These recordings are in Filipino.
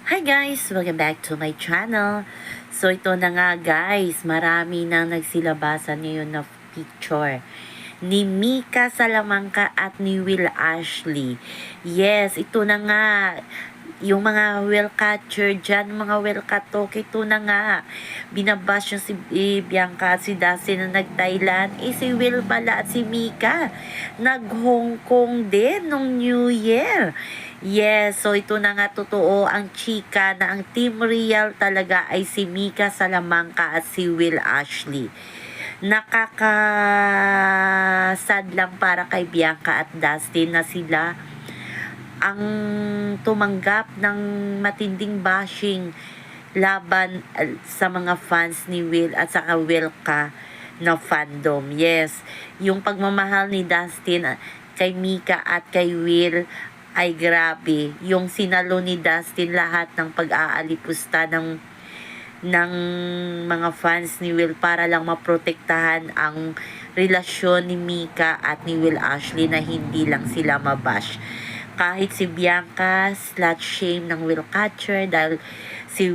Hi guys! Welcome back to my channel. So ito na nga guys, marami nang nagsilabasan ngayon na picture ni Mika Salamanca at ni Will Ashley. Yes, ito na nga. Yung mga whale catcher dyan, mga whale katok, ito na nga. Binabash yung si Bianca at si Dustin na nag-Thailand. Si Will pala at si Mika nag-Hong Kong din nung New Year. Yes, so ito na nga totoo ang chika na ang Team Real talaga ay si Mika Salamanca at si Will Ashley. Nakakasad lang para kay Bianca at Dustin na sila ang tumanggap ng matinding bashing laban sa mga fans ni Will at saka Will ka na fandom. Yes, yung pagmamahal ni Dustin kay Mika at kay Will ay grabe. Yung sinalo ni Dustin lahat ng pag-aalipusta ng mga fans ni Will para lang maprotektahan ang relasyon ni Mika at ni Will Ashley na hindi lang sila mabash. Kahit si Bianca slut shame ng Will Catcher dahil si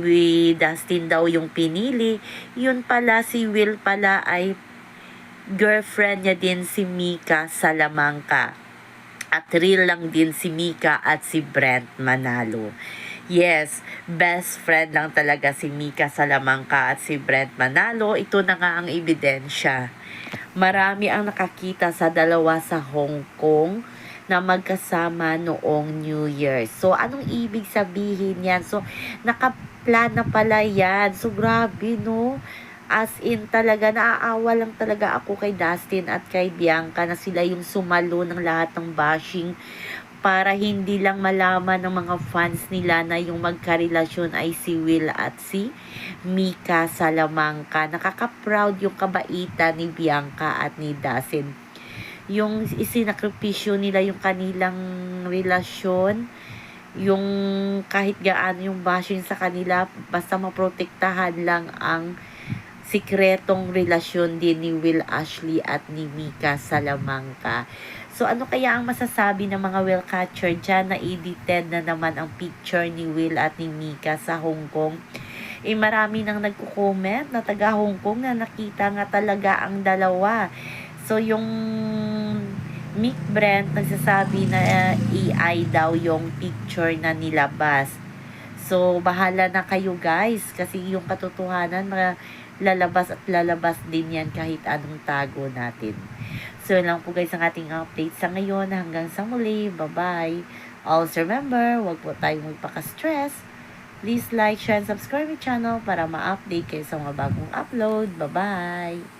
Dustin daw yung pinili, yun pala si Will pala ay girlfriend niya din si Mika Salamanca. At real lang din si Mika at si Brent Manalo. Yes, best friend lang talaga si Mika Salamanca at si Brent Manalo. Ito na nga ang ebidensya. Marami ang nakakita sa dalawa sa Hong Kong na magkasama noong New Year. So, anong ibig sabihin yan? So, nakaplan na pala yan. So, grabe, no? As in, talaga, naaawa lang talaga ako kay Dustin at kay Bianca na sila yung sumalo ng lahat ng bashing para hindi lang malaman ng mga fans nila na yung magkarelasyon ay si Will at si Mika Salamanca. Nakaka-proud yung kabaitan ni Bianca at ni Dustin. Yung isinakripisyo nila yung kanilang relasyon, yung kahit gaano yung bashing sa kanila, basta maprotektahan lang ang sikretong relasyon din ni Will Ashley at ni Mika Salamanca. So ano kaya ang masasabi ng mga whale catcher dyan na edited na naman ang picture ni Will at ni Mika sa Hong Kong? Marami nang nagko-comment na taga Hong Kong na nakita nga talaga ang dalawa. So yung Mick Brent nagsasabi na AI daw yung picture na nilabas. So bahala na kayo guys kasi yung katotohanan lalabas at lalabas din yan kahit anong tago natin. So yun lang po guys ang ating update sa ngayon. Hanggang sa muli. Bye-bye. Also remember, wag po tayong magpaka-stress. Please like, share, and subscribe my channel para ma-update kayo sa mga bagong upload. Bye-bye.